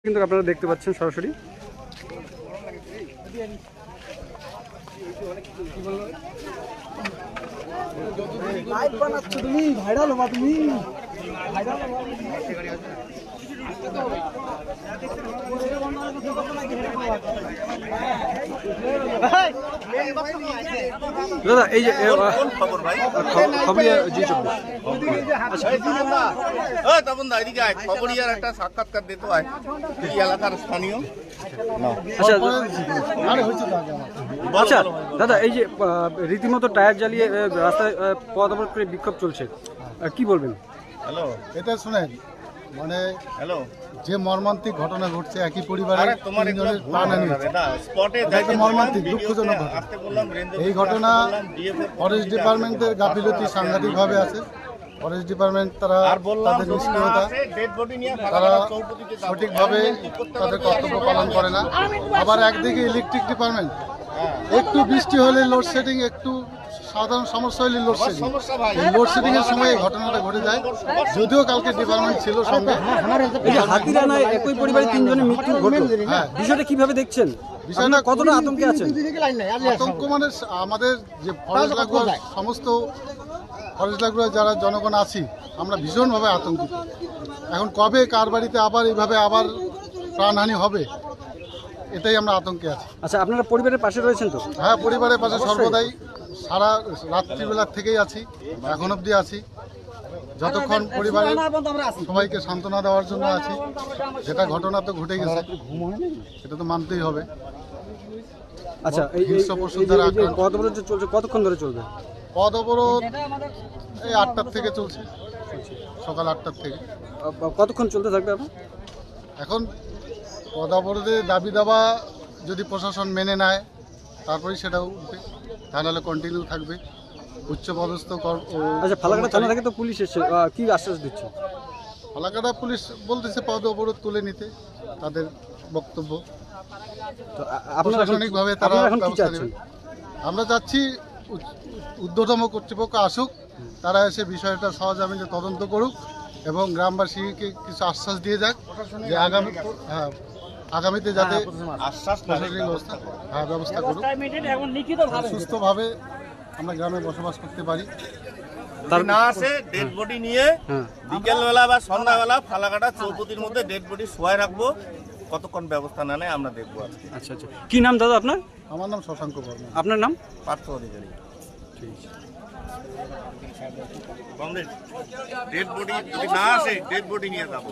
কিন্তু আপনারা দেখতে পাচ্ছেন সরাসরি। লাইভ বানাচ্ছ তুমি, ভাইরাল হবা তুমি, ভাইরাল হবা। দাদা এই যে খবর ভাই খবরিয়ার একটা সাক্ষাৎকার দিতে হয় এই এলাকার স্থানীয়। আচ্ছা দাদা এই যে রীতিমতো টায়ার জ্বালিয়ে রাস্তায় পথ অবরোধ করে বিক্ষোভ চলছে, কি বলবেন? হ্যালো, এটা শুনেন, মানে হ্যালো, যে মর্মান্তিক ঘটনা ঘটছে, একই পরিবারের তোমার তিনজনের প্রাণহানি হয়েছে। স্পটে এটা মর্মান্তিক, দুঃখজনক ঘটনা। এই ঘটনা ফরেস্ট ডিপার্টমেন্টের গাফিলতি সাংঘাতিকভাবে আছে। ফরেস্ট ডিপার্টমেন্ট তারা তাদের নিষ্ক্রিয়তা, তারা সঠিকভাবে তাদের কর্তব্য পালন করে না। আবার একদিকে ইলেকট্রিক ডিপার্টমেন্ট, একটু বৃষ্টি হলে লোডশেডিং, একটু সাধারণ সমস্যা হলে লোডশেডিং, এই লোডশেডিং এর সময় এই ঘটনাটা ঘটে যায়। যদিও কালকে ডিপার্টমেন্ট ছিল সঙ্গে। এই যে হাতিরানায় একই পরিবারের তিনজনের মৃত্যু ঘটল, বিষয়টা কিভাবে দেখছেন? বিষয়টা কতটা আতঙ্কে আছেন? আতঙ্ক মানে আমাদের যে ফরেস্ট লাগোয়া সমস্ত ফরেস্ট লাগোয়া যারা জনগণ আছি, আমরা ভীষণভাবে আতঙ্কিত। এখন কবে কার বাড়িতে আবার এইভাবে আবার প্রাণহানি হবে, এটাই আমরা আতঙ্কে আছি। আচ্ছা আপনারা পরিবারের পাশে রয়েছেন তো? হ্যাঁ, পরিবারের পাশে সর্বদাই, সারা রাত্রিবেলার থেকেই আছি, এখন অবধি আছি। যতক্ষণ পরিবারের সবাইকে সান্ত্বনা দেওয়ার জন্য আছি। যেটা ঘটনা তো ঘটে গেছে, সেটা তো মানতেই হবে। আচ্ছা এই পথ অবরোধ যে চলছে কতক্ষণ ধরে চলবে? পথ অবরোধ এই 8টার থেকে চলছে, সকাল 8টার থেকে। কতক্ষণ চলতে থাকবে আপনার? এখন পথ অবরোধের দাবি দাবা যদি প্রশাসন মেনে নেয় তারপরেই সেটা উঠবে, তা নাহলে কন্টিনিউ থাকবে। উচ্চপদস্থ আচ্ছা ফালাকাটা থানা থেকে তো পুলিশ এসে কি আশ্বাস দিচ্ছে? ফালাকাটা পুলিশ বলতেছে পথ অবরোধ তুলে নিতে, তাদের বক্তব্য। প্রশাসনিকভাবে তারা ব্যবস্থা নেবে। আমরা চাচ্ছি ঊর্ধ্বতম কর্তৃপক্ষ আসুক, তারা এসে বিষয়টা সহজভাবে তদন্ত করুক এবং গ্রামবাসীকে কিছু আশ্বাস দিয়ে যাক যে আগামীতে যাতে প্রশাসনিক ব্যবস্থা করুক, সুস্থভাবে আমরা গ্রামে বসবাস করতে পারি। না আসে ডেড বডি নিয়ে বিকেলবেলা বা সন্ধ্যাবেলা ফালাকাটা চৌপতির মধ্যে ডেড বডি শোয়ায় রাখবো। কতক্ষণ ব্যবস্থা না নেয় আমরা দেখবো আজকে। আচ্ছা আচ্ছা, কি নাম দাদা আপনার? আমার নাম শশাঙ্ক বর্মা। আপনার নাম? পার্থ অধিকারী। ডেড বডি যদি না আসে ডেড বডি নিয়ে যাবো।